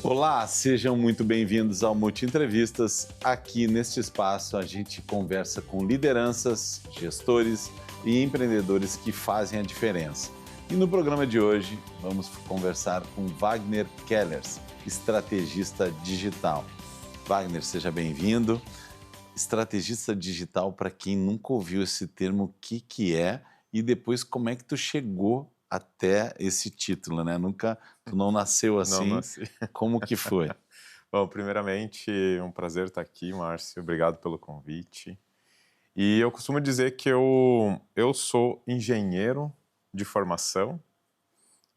Olá, sejam muito bem-vindos ao Multi Entrevistas. Aqui neste espaço a gente conversa com lideranças, gestores e empreendedores que fazem a diferença. E no programa de hoje vamos conversar com Wagner Kellers, estrategista digital. Wagner, seja bem-vindo. Estrategista digital, para quem nunca ouviu esse termo, o que é e depois como é que tu chegou até esse título, né? Tu não nasceu Não assim, nasci. como que foi? Bom, primeiramente, um prazer estar aqui, Márcio. Obrigado pelo convite. E eu costumo dizer que eu sou engenheiro de formação,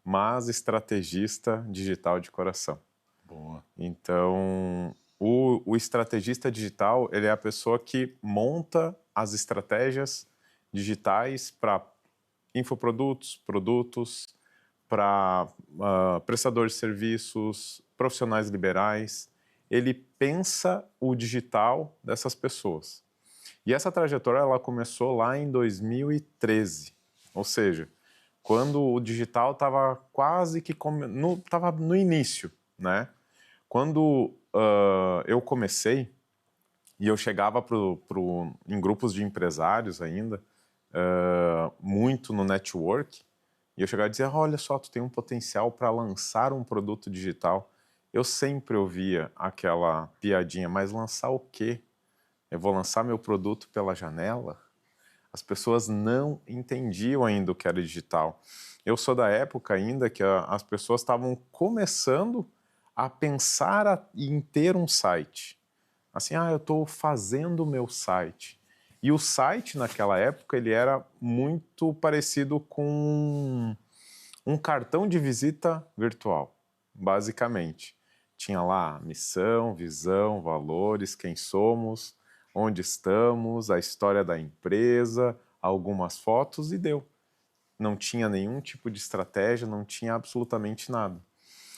mas estrategista digital de coração. Boa. Então, o estrategista digital, ele é a pessoa que monta as estratégias digitais para infoprodutos, produtos, para prestadores de serviços, profissionais liberais. Ele pensa o digital dessas pessoas. E essa trajetória ela começou lá em 2013, ou seja, quando o digital estava quase que estava no início, né? Quando eu comecei e eu chegava em grupos de empresários ainda, muito no network, e eu chegava e dizia, olha só, tu tem um potencial para lançar um produto digital. Eu sempre ouvia aquela piadinha, mas lançar o quê? Eu vou lançar meu produto pela janela? As pessoas não entendiam ainda o que era digital. Eu sou da época ainda que as pessoas estavam começando a pensar em ter um site. Assim, eu estou fazendo o meu site. E o site, naquela época, ele era muito parecido com um cartão de visita virtual, basicamente. Tinha lá missão, visão, valores, quem somos, onde estamos, a história da empresa, algumas fotos e deu. Não tinha nenhum tipo de estratégia, não tinha absolutamente nada.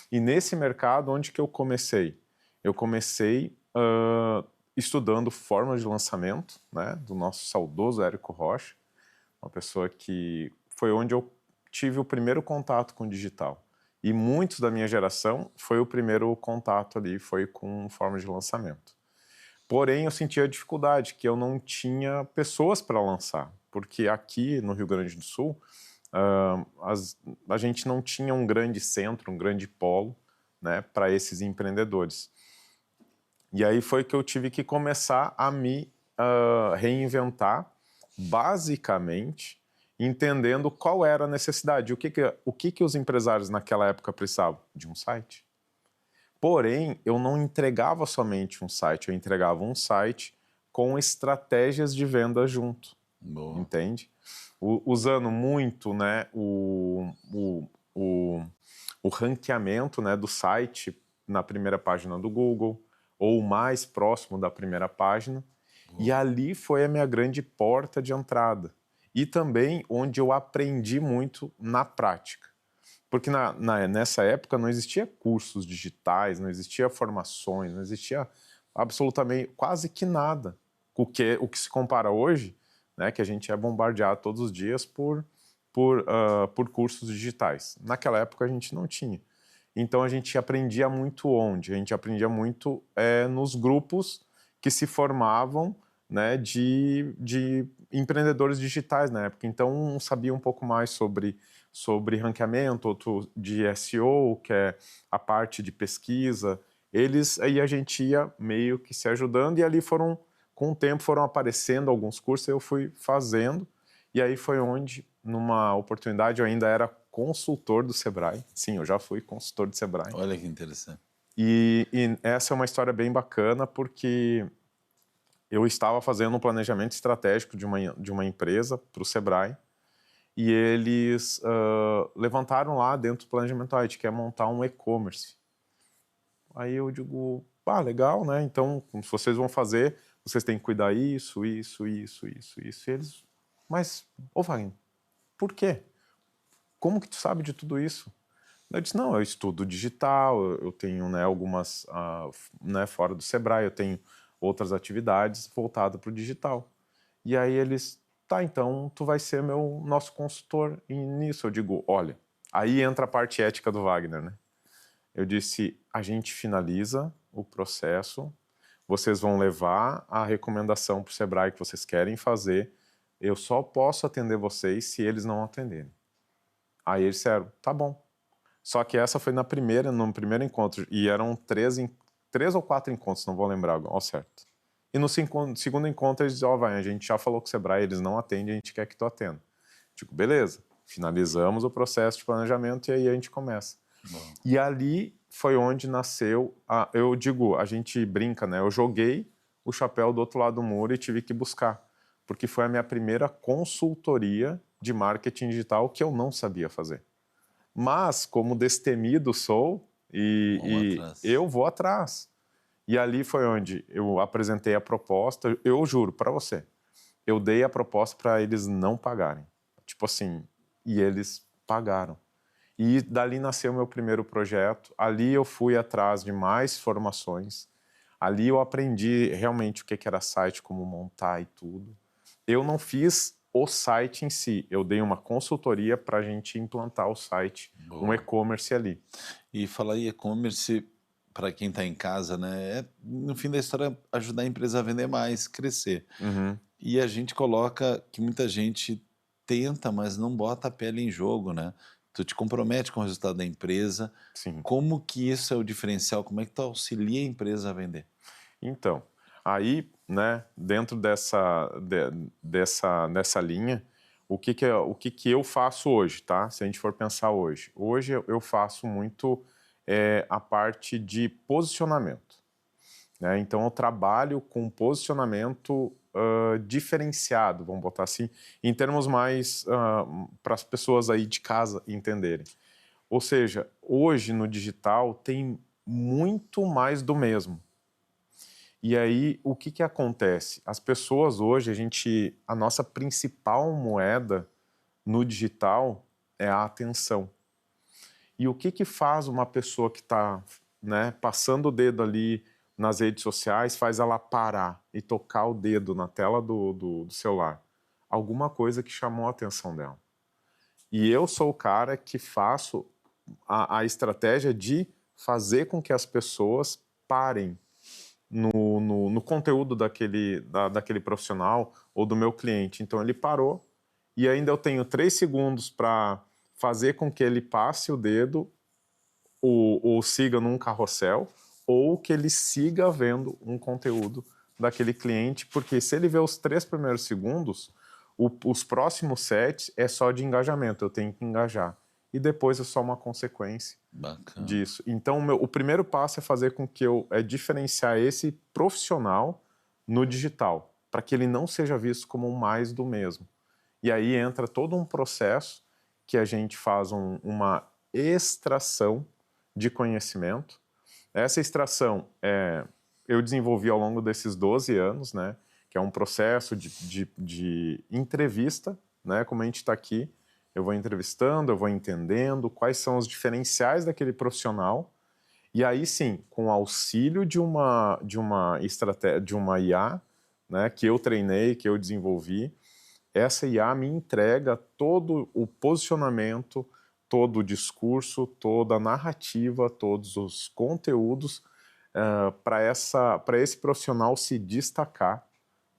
E nesse mercado, onde que eu comecei? Eu comecei estudando formas de lançamento, né, do nosso saudoso Érico Rocha, uma pessoa que foi onde eu tive o primeiro contato com o digital. E muitos da minha geração foi o primeiro contato ali, foi com formas de lançamento. Porém, eu sentia dificuldade, que eu não tinha pessoas para lançar, porque aqui no Rio Grande do Sul, a gente não tinha um grande centro, um grande polo, né, para esses empreendedores. E aí foi que eu tive que começar a me reinventar, basicamente, entendendo qual era a necessidade. O que os empresários naquela época precisavam? De um site. Porém, eu não entregava somente um site, eu entregava um site com estratégias de venda junto. Boa. Entende? Usando muito, né, o ranqueamento, né, do site na primeira página do Google, ou mais próximo da primeira página. E ali foi a minha grande porta de entrada. E também onde eu aprendi muito na prática. Porque nessa época não existia cursos digitais, não existia formações, não existia absolutamente quase que nada. O que se compara hoje, né, que a gente é bombardeado todos os dias por cursos digitais. Naquela época a gente não tinha. Então a gente aprendia muito onde? A gente aprendia muito nos grupos que se formavam, né, de empreendedores digitais na época. Então um sabia um pouco mais sobre ranqueamento, outro de SEO, que é a parte de pesquisa. Aí a gente ia meio que se ajudando e ali com o tempo foram aparecendo alguns cursos, eu fui fazendo e aí foi onde, numa oportunidade, eu ainda era consultor do Sebrae. Sim, eu já fui consultor do Sebrae. Olha que interessante. E essa é uma história bem bacana porque eu estava fazendo um planejamento estratégico de uma empresa para o Sebrae e eles levantaram lá dentro do planejamento, a gente quer montar um e-commerce. Aí eu digo, legal, né? Então, se vocês vão fazer, vocês têm que cuidar isso. E eles, mas, Wagner, por quê? Como que tu sabe de tudo isso? Eu disse, não, eu estudo digital, eu tenho, né, algumas, né, fora do Sebrae, eu tenho outras atividades voltadas para o digital. E aí eles, tá, então tu vai ser nosso consultor nisso. Eu digo, olha, aí entra a parte ética do Wagner, né? eu disse, a gente finaliza o processo, vocês vão levar a recomendação para o Sebrae que vocês querem fazer, eu só posso atender vocês se eles não atenderem. Aí eles disseram, tá bom. Só que essa foi no primeiro encontro, e eram 3 ou 4 encontros, não vou lembrar ao certo. E no segundo encontro eles disseram, a gente já falou com o Sebrae, eles não atendem, a gente quer que tu atenda. Digo, beleza, finalizamos o processo de planejamento e aí a gente começa. Bom. E ali foi onde nasceu, eu digo, a gente brinca, né? Eu joguei o chapéu do outro lado do muro e tive que buscar, porque foi a minha primeira consultoria de marketing digital que eu não sabia fazer. Mas, como destemido sou, eu vou atrás. E ali foi onde eu apresentei a proposta, eu juro para você, eu dei a proposta para eles não pagarem. Tipo assim, e eles pagaram. E dali nasceu o meu primeiro projeto, ali eu fui atrás de mais formações, ali eu aprendi realmente o que era site, como montar e tudo. Eu não fiz o site em si, eu dei uma consultoria para a gente implantar o site, um e-commerce ali. E falar em e-commerce, para quem está em casa, né, no fim da história, ajudar a empresa a vender mais, crescer. E a gente coloca que muita gente tenta, mas não bota a pele em jogo, né? Tu te compromete com o resultado da empresa. Sim. Como que isso é o diferencial? Como é que tu auxilia a empresa a vender? Então, aí, né, dentro dessa linha, o que eu faço hoje, tá? Se a gente for pensar hoje. Hoje eu faço muito a parte de posicionamento, né? Então, eu trabalho com posicionamento diferenciado, vamos botar assim, em termos mais para as pessoas aí de casa entenderem. Ou seja, hoje no digital tem muito mais do mesmo. E aí, o que acontece? As pessoas hoje, a nossa principal moeda no digital é a atenção. E o que faz uma pessoa que está, né, passando o dedo ali nas redes sociais, faz ela parar e tocar o dedo na tela do celular? Alguma coisa que chamou a atenção dela. E eu sou o cara que faço a estratégia de fazer com que as pessoas parem no conteúdo daquele profissional ou do meu cliente. Então ele parou e ainda eu tenho 3 segundos para fazer com que ele passe o dedo ou siga num carrossel ou que ele siga vendo um conteúdo daquele cliente, porque se ele vê os 3 primeiros segundos, os próximos 7 é só de engajamento, eu tenho que engajar. E depois é só uma consequência disso. Então, o primeiro passo é fazer com que diferenciar esse profissional no digital, para que ele não seja visto como mais do mesmo. E aí entra todo um processo que a gente faz uma extração de conhecimento. Essa extração eu desenvolvi ao longo desses 12 anos, né, que é um processo de entrevista, né, como a gente está aqui. Eu vou entrevistando, eu vou entendendo quais são os diferenciais daquele profissional. E aí sim, com o auxílio de uma estratégia, de uma IA, né, que eu treinei, que eu desenvolvi, essa IA me entrega todo o posicionamento, todo o discurso, toda a narrativa, todos os conteúdos para esse profissional se destacar,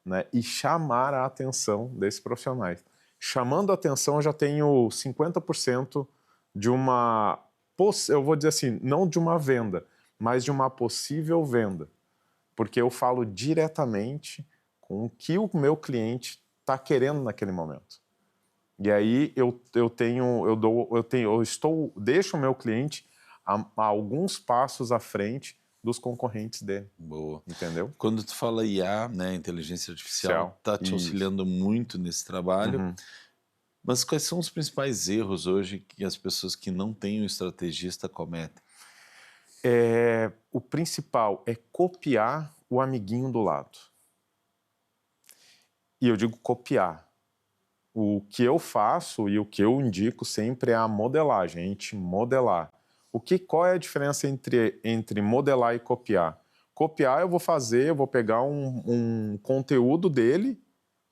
né, e chamar a atenção desses profissionais. Chamando a atenção, eu já tenho 50% de uma, eu vou dizer assim, não de uma venda, mas de uma possível venda. Porque eu falo diretamente com o que o meu cliente está querendo naquele momento. E aí deixo o meu cliente a alguns passos à frente dos concorrentes dele. Boa. Entendeu? Quando tu fala IA, né, inteligência artificial, está te auxiliando muito nesse trabalho. Mas quais são os principais erros hoje que as pessoas que não têm um estrategista cometem? O principal é copiar o amiguinho do lado. E eu digo copiar. O que eu faço e o que eu indico sempre é a modelagem, a gente modelar. Qual é a diferença entre modelar e copiar? Copiar eu vou pegar um conteúdo dele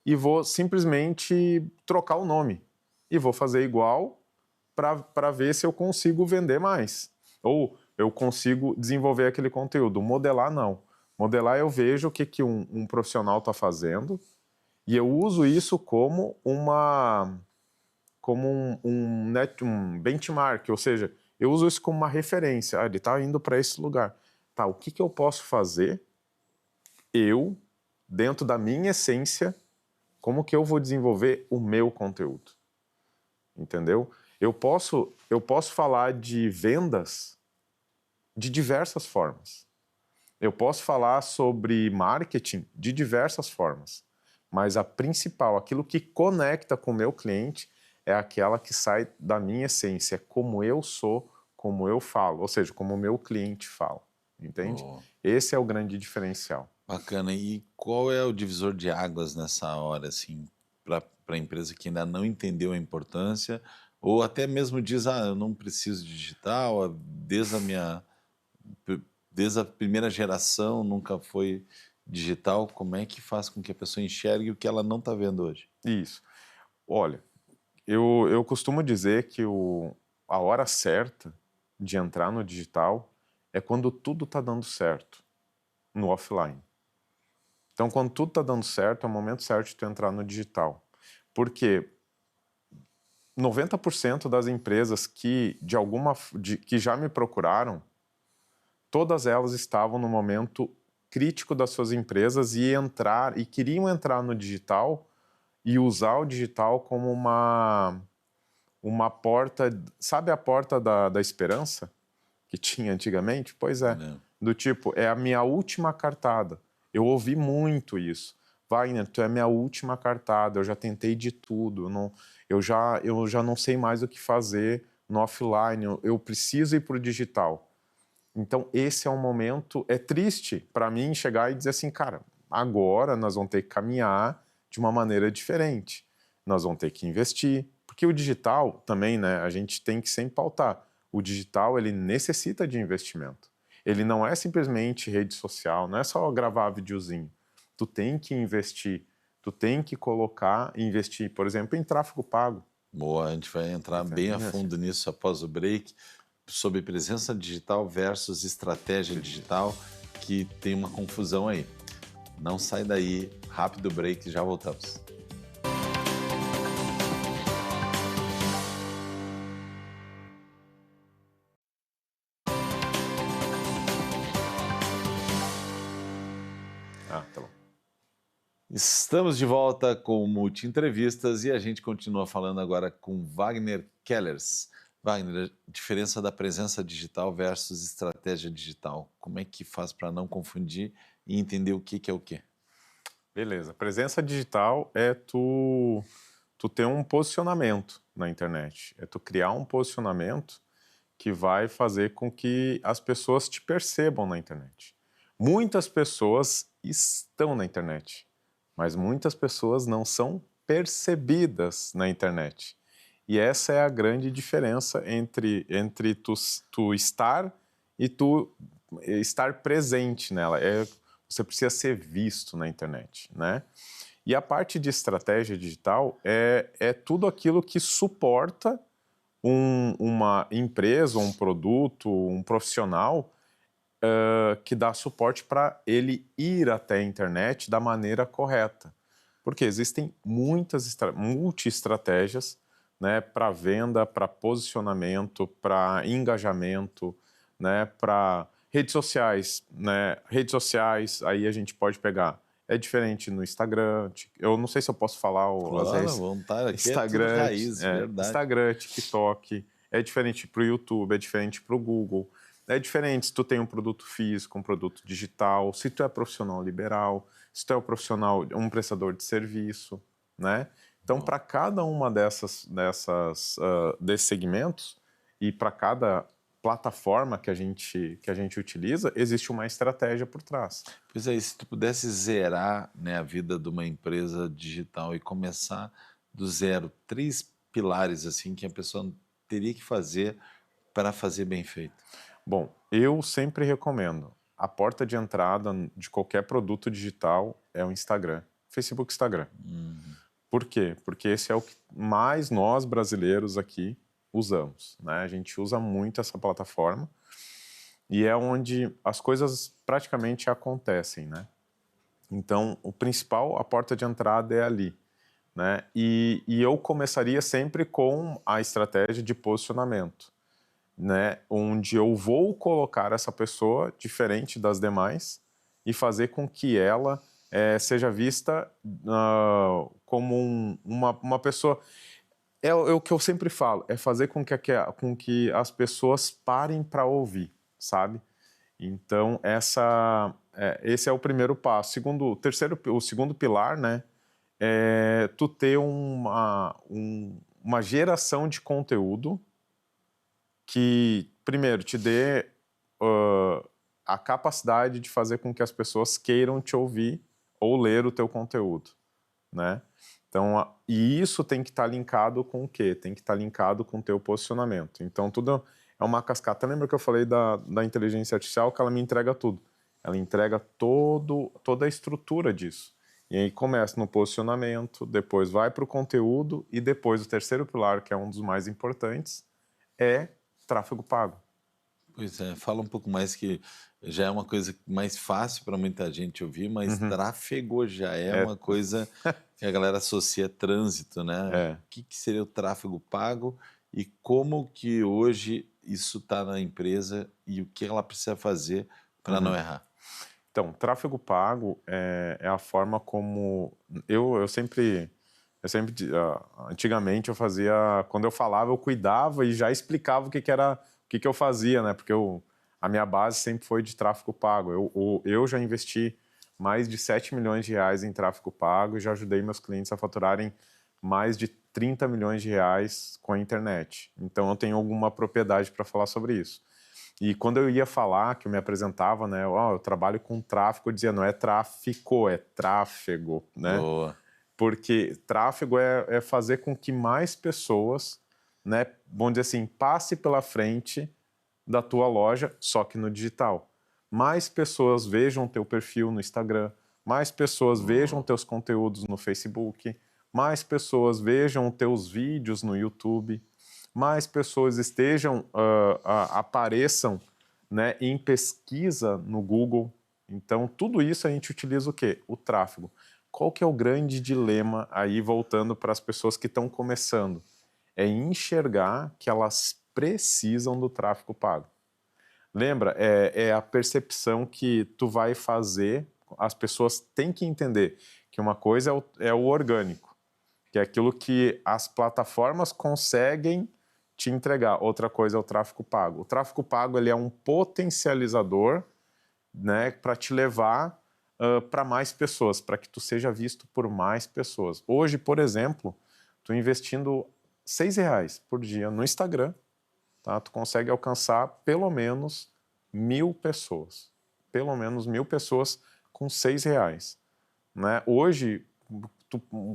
e vou simplesmente trocar o nome. E vou fazer igual para ver se eu consigo vender mais. Ou eu consigo desenvolver aquele conteúdo. Modelar, não. Modelar, eu vejo o que um profissional está fazendo e eu uso isso como um benchmark, ou seja, eu uso isso como uma referência. Ele está indo para esse lugar. Tá, o que eu posso fazer, eu, dentro da minha essência, como que eu vou desenvolver o meu conteúdo? Entendeu? Eu posso falar de vendas de diversas formas. Eu posso falar sobre marketing de diversas formas. Mas a principal, aquilo que conecta com o meu cliente, é aquela que sai da minha essência, é como eu sou, como eu falo, ou seja, como o meu cliente fala. Entende? Oh, Esse é o grande diferencial. bacana. E qual é o divisor de águas nessa hora, assim, para a empresa que ainda não entendeu a importância, ou até mesmo diz, eu não preciso de digital, P- desde a primeira geração nunca foi digital. Como é que faz com que a pessoa enxergue o que ela não está vendo hoje? Isso. Olha, eu costumo dizer que a hora certa de entrar no digital é quando tudo está dando certo no offline. Então, quando tudo está dando certo, é o momento certo de tu entrar no digital. Porque 90% das empresas que já me procuraram, todas elas estavam no momento crítico das suas empresas e queriam entrar no digital e usar o digital como uma porta, sabe a porta da esperança que tinha antigamente? Pois é, Né? do tipo, é a minha última cartada. Eu ouvi muito isso. Wagner, tu é minha última cartada, eu já tentei de tudo, eu já não sei mais o que fazer no offline, eu preciso ir para o digital. Então, esse é um momento, é triste para mim chegar e dizer assim, cara, agora nós vamos ter que caminhar de uma maneira diferente. Nós vamos ter que investir, porque o digital também, né, a gente tem que sempre pautar. O digital, ele necessita de investimento. Ele não é simplesmente rede social, não é só gravar videozinho. Tu tem que investir, tu tem que investir, por exemplo, em tráfego pago. Boa, a gente vai entrar bem a fundo nisso após o break, sobre presença digital versus estratégia digital, que tem uma confusão aí. Não sai daí, rápido break, já voltamos. Tá bom. Estamos de volta com o Multi Entrevistas e a gente continua falando agora com Wagner Kellers. Wagner, a diferença da presença digital versus estratégia digital. Como é que faz para não confundir e entender o que é o quê? Beleza. Presença digital é tu ter um posicionamento na internet. É tu criar um posicionamento que vai fazer com que as pessoas te percebam na internet. Muitas pessoas estão na internet, mas muitas pessoas não são percebidas na internet. E essa é a grande diferença entre tu estar e tu estar presente nela. Você precisa ser visto na internet, né? E a parte de estratégia digital é tudo aquilo que suporta uma empresa, um produto, um profissional que dá suporte para ele ir até a internet da maneira correta. Porque existem muitas multi-estratégias, né, para venda, para posicionamento, para engajamento, né, para redes sociais, né? Redes sociais, aí a gente pode pegar. É diferente no Instagram. Eu não sei se eu posso falar as Claro, à redes. vontade, aqui é tudo Instagram, raiz, verdade. Instagram, TikTok. É diferente para o YouTube, é diferente para o Google. É diferente se tu tem um produto físico, um produto digital, se tu é profissional liberal, se tu é um profissional, um prestador de serviço, né? Então, para cada uma desses segmentos e para cada plataforma que a gente utiliza, existe uma estratégia por trás. Pois é, e se tu pudesse zerar, né, a vida de uma empresa digital e começar do zero, três pilares assim que a pessoa teria que fazer para fazer bem feito. Bom, eu sempre recomendo. A porta de entrada de qualquer produto digital é o Instagram. Facebook, Instagram. Por quê? Porque esse é o que mais nós brasileiros aqui usamos, né? A gente usa muito essa plataforma e é onde as coisas praticamente acontecem, né? Então, o principal, a porta de entrada é ali, né? E eu começaria sempre com a estratégia de posicionamento, né? Onde eu vou colocar essa pessoa diferente das demais e fazer com que ela seja vista como uma pessoa. É o que eu sempre falo, é fazer com que as pessoas parem para ouvir, sabe? Então, esse é o primeiro passo. O segundo pilar, né, é tu ter uma geração de conteúdo que, primeiro, te dê a capacidade de fazer com que as pessoas queiram te ouvir ou ler o teu conteúdo, né? Então, e isso tem que estar linkado com o quê? Tem que estar linkado com o teu posicionamento. Então, tudo é uma cascata. Lembra que eu falei da inteligência artificial, que ela me entrega tudo? Ela entrega toda a estrutura disso. E aí começa no posicionamento, depois vai para o conteúdo e depois o terceiro pilar, que é um dos mais importantes, é tráfego pago. Pois é, fala um pouco mais que já é uma coisa mais fácil para muita gente ouvir, mas Uhum. tráfego já é É, uma coisa que a galera associa trânsito, né? O é. que seria o tráfego pago e como que hoje isso está na empresa e o que ela precisa fazer para não Uhum. errar? Então, tráfego pago é a forma como eu sempre antigamente eu fazia, quando eu falava, eu cuidava e já explicava o que eu fazia, né? Porque a minha base sempre foi de tráfego pago. Eu já investi mais de 7 milhões de reais em tráfego pago e já ajudei meus clientes a faturarem mais de 30 milhões de reais com a internet. Então, eu tenho alguma propriedade para falar sobre isso. E quando eu ia falar, que eu me apresentava, né? Eu trabalho com tráfego, eu dizia, não é tráfico, é tráfego, né? Boa. Porque tráfego é fazer com que mais pessoas, né, vamos dizer assim, passe pela frente da tua loja, só que no digital. Mais pessoas vejam teu perfil no Instagram, mais pessoas vejam teus conteúdos no Facebook, mais pessoas vejam teus vídeos no YouTube, mais pessoas apareçam, né, em pesquisa no Google. Então, tudo isso a gente utiliza o quê? O tráfego. Qual que é o grande dilema aí, voltando para as pessoas que estão começando? É enxergar que elas precisam do tráfego pago. Lembra? É a percepção que tu vai fazer, as pessoas têm que entender que uma coisa é o orgânico, que é aquilo que as plataformas conseguem te entregar. Outra coisa é o tráfego pago. O tráfego pago ele é um potencializador, né, para te levar para mais pessoas, para que tu seja visto por mais pessoas. Hoje, por exemplo, tu investindo R$ 6 por dia no Instagram, tá, tu consegue alcançar pelo menos 1.000 pessoas. Pelo menos 1.000 pessoas com R$ 6. Né? Hoje,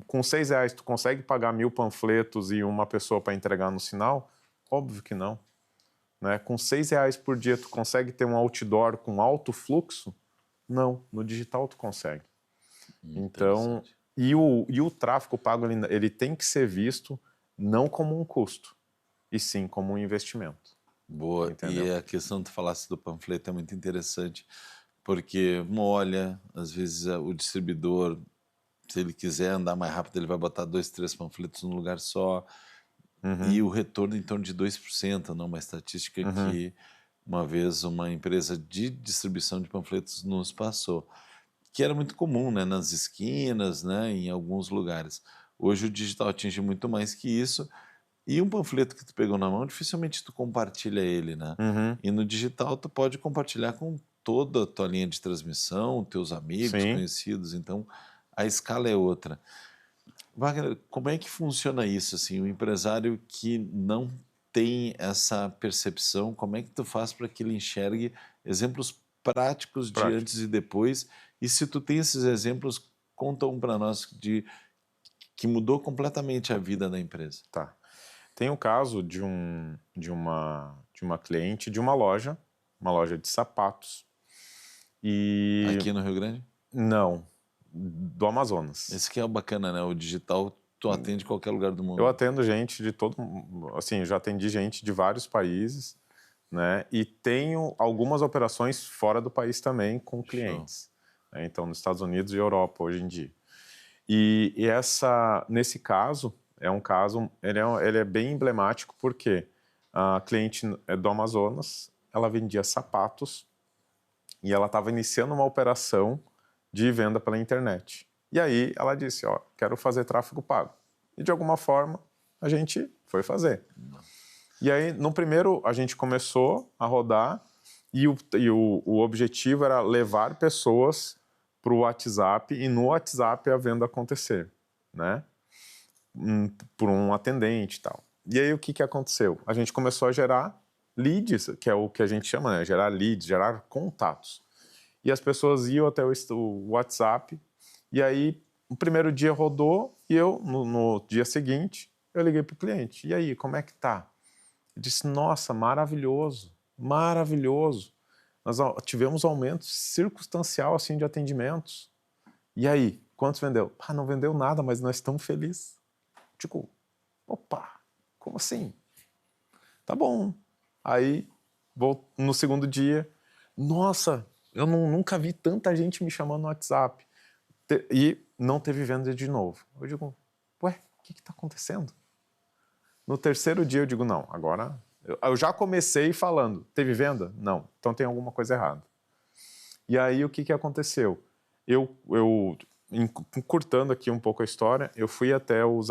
com R$ 6, tu consegue pagar 1.000 panfletos e uma pessoa para entregar no sinal? Óbvio que não. Né? Com R$ 6 por dia, tu consegue ter um outdoor com alto fluxo? Não, no digital tu consegue. Então, Interessante. e o tráfego pago, ele tem que ser visto não como um custo, e sim como um investimento. Boa. Entendeu? E a questão que tu falasse do panfleto é muito interessante, porque olha, às vezes o distribuidor, se ele quiser andar mais rápido, ele vai botar 2, 3 panfletos num lugar só, Uhum, e o retorno em torno de 2%, não? Uma estatística uhum, que uma vez uma empresa de distribuição de panfletos nos passou, que era muito comum, né, nas esquinas, né, em alguns lugares. Hoje o digital atinge muito mais que isso, e um panfleto que tu pegou na mão, dificilmente tu compartilha ele, né? uhum. E no digital tu pode compartilhar com toda a tua linha de transmissão, teus amigos, Sim. conhecidos, então a escala é outra. Wagner, como é que funciona isso, assim, o empresário que não tem essa percepção, como é que tu faz para que ele enxergue exemplos práticos de Prático. antes e depois? E se tu tem esses exemplos, conta um para nós de que mudou completamente a vida da empresa. Tá. Tem o caso de uma cliente de uma loja de sapatos. E Aqui no Rio Grande? não, do Amazonas. Esse que é o bacana, né? O digital, tu atende qualquer lugar do Eu mundo. atendo gente de todo, assim, já atendi gente de vários países, né? E tenho algumas operações fora do país também com clientes. Né? Então, nos Estados Unidos e Europa, hoje em dia. E nesse caso, ele é bem emblemático porque a cliente é do Amazonas, ela vendia sapatos e ela estava iniciando uma operação de venda pela internet. E aí ela disse, ó, quero fazer tráfego pago. E de alguma forma a gente foi fazer. E aí no primeiro a gente começou a rodar e o objetivo era levar pessoas para o WhatsApp e no WhatsApp a venda acontecer, né? Por um atendente e tal. E aí o que aconteceu? A gente começou a gerar leads, que é o que a gente chama, né? Gerar leads, gerar contatos. E as pessoas iam até o WhatsApp, e aí o primeiro dia rodou, e eu, no dia seguinte, eu liguei para o cliente. E aí, como é que tá? Ele disse, nossa, maravilhoso, maravilhoso. Nós tivemos um aumento circunstancial assim, de atendimentos. E aí, quantos vendeu? Ah, não vendeu nada, mas nós estamos felizes. Tipo, opa, como assim? Tá bom. Aí, no segundo dia, nossa, eu nunca vi tanta gente me chamando no WhatsApp. E não teve venda de novo. Eu digo, ué, o que está acontecendo? No terceiro dia eu digo, não, agora... Eu já comecei falando, teve venda? Não, então tem alguma coisa errada. E aí o que aconteceu? Encurtando aqui um pouco a história, eu fui até os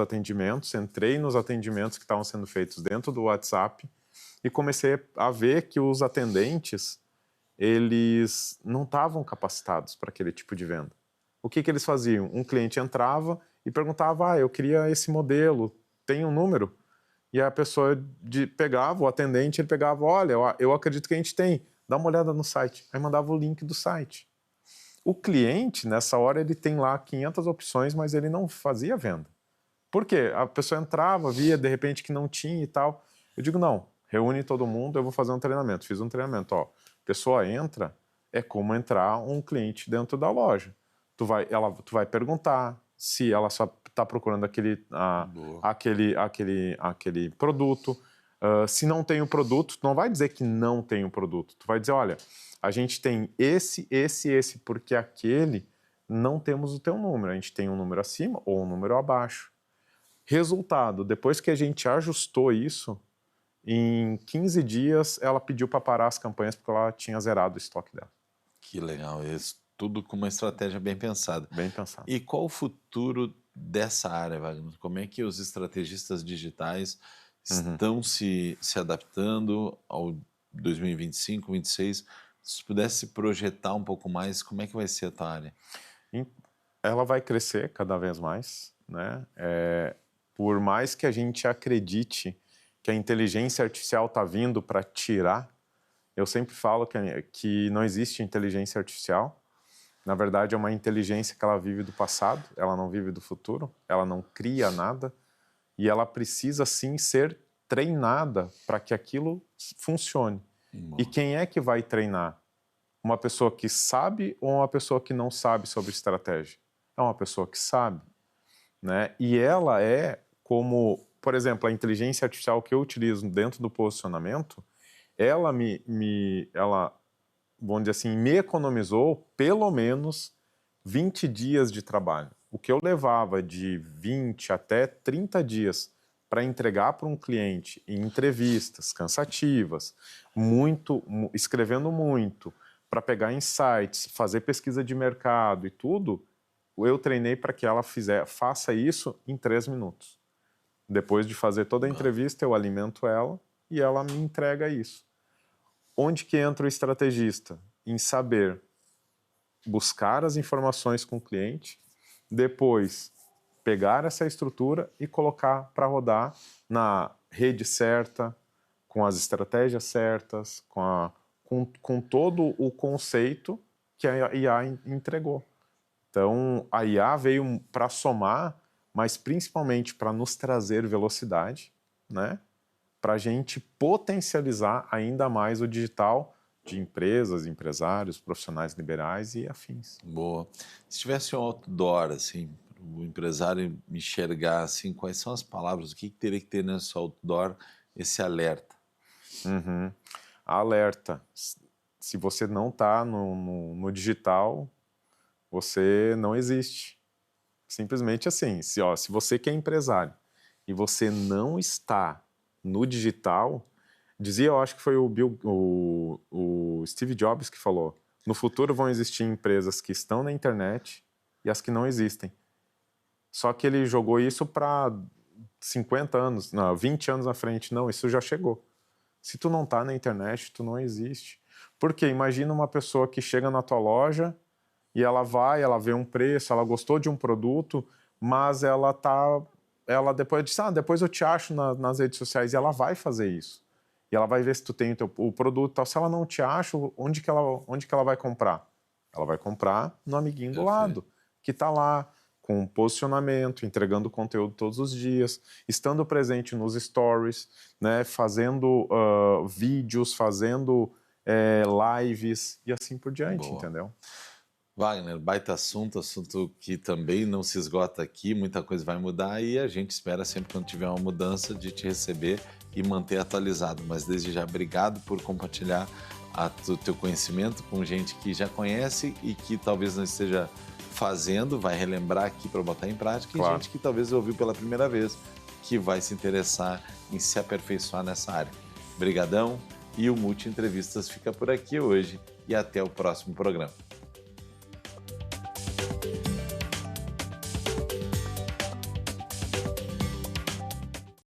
atendimentos, entrei nos atendimentos que estavam sendo feitos dentro do WhatsApp e comecei a ver que os atendentes, eles não estavam capacitados para aquele tipo de venda. O que eles faziam? Um cliente entrava e perguntava, eu queria esse modelo, tem um número? E a pessoa pegava, o atendente, ele pegava, olha, eu acredito que a gente tem, dá uma olhada no site. Aí mandava o link do site. O cliente, nessa hora, ele tem lá 500 opções, mas ele não fazia venda. Por quê? A pessoa entrava, via, de repente, que não tinha e tal. Eu digo, não, reúne todo mundo, eu vou fazer um treinamento. Fiz um treinamento, ó. A pessoa entra, é como entrar um cliente dentro da loja. Tu vai perguntar se ela só está procurando aquele produto. Se não tem o produto, tu não vai dizer que não tem o produto. Tu vai dizer, olha, a gente tem esse, porque aquele não temos o teu número. A gente tem um número acima ou um número abaixo. Resultado, depois que a gente ajustou isso, em 15 dias ela pediu para parar as campanhas porque ela tinha zerado o estoque dela. Que legal, isso tudo com uma estratégia bem pensada. Bem pensado. E qual o futuro dessa área, Wagner? Como é que os estrategistas digitais estão se adaptando ao 2025, 2026? Se pudesse projetar um pouco mais, como é que vai ser a tua área? Ela vai crescer cada vez mais, né? Por mais que a gente acredite que a inteligência artificial está vindo para tirar, eu sempre falo que não existe inteligência artificial. Na verdade, é uma inteligência que ela vive do passado, ela não vive do futuro, ela não cria nada e ela precisa, sim, ser treinada para que aquilo funcione. E quem é que vai treinar? Uma pessoa que sabe ou uma pessoa que não sabe sobre estratégia? É uma pessoa que sabe, né? E ela é como, por exemplo, a inteligência artificial que eu utilizo dentro do posicionamento, ela vamos dizer assim, me economizou pelo menos 20 dias de trabalho. O que eu levava de 20 até 30 dias para entregar para um cliente em entrevistas cansativas, escrevendo muito, para pegar insights, fazer pesquisa de mercado e tudo, eu treinei para que ela faça isso em 3 minutos. Depois de fazer toda a entrevista, eu alimento ela e ela me entrega isso. Onde que entra o estrategista? Em saber buscar as informações com o cliente, depois pegar essa estrutura e colocar para rodar na rede certa, com as estratégias certas, com todo o conceito que a IA entregou. Então, a IA veio para somar, mas principalmente para nos trazer velocidade, né? Para a gente potencializar ainda mais o digital de empresas, empresários, profissionais liberais e afins. Boa. Se tivesse um outdoor, assim, o empresário enxergar, assim, quais são as palavras, o que teria que ter nesse outdoor, esse alerta? Uhum. Alerta. Se você não está no digital, você não existe. Simplesmente assim. Se você que é empresário e você não está no digital, eu acho que foi o Steve Jobs que falou, no futuro vão existir empresas que estão na internet e as que não existem. Só que ele jogou isso para 50 anos, não, 20 anos na frente. Não, isso já chegou. Se tu não tá na internet, tu não existe. Porque imagina uma pessoa que chega na tua loja e ela vê um preço, ela gostou de um produto, mas ela depois diz, depois eu te acho nas redes sociais, e ela vai fazer isso. E ela vai ver se tu tem o produto e tal. Se ela não te acha, onde que ela vai comprar? Ela vai comprar no amiguinho do lado, que tá lá, com posicionamento, entregando conteúdo todos os dias, estando presente nos stories, né, fazendo vídeos, fazendo lives e assim por diante, Boa. entendeu? Wagner, baita assunto que também não se esgota aqui, muita coisa vai mudar e a gente espera sempre quando tiver uma mudança de te receber e manter atualizado. Mas desde já, obrigado por compartilhar o teu conhecimento com gente que já conhece e que talvez não esteja fazendo, vai relembrar aqui para botar em prática, Claro. e gente que talvez ouviu pela primeira vez, que vai se interessar em se aperfeiçoar nessa área. Brigadão, e o Multi Entrevistas fica por aqui hoje e até o próximo programa.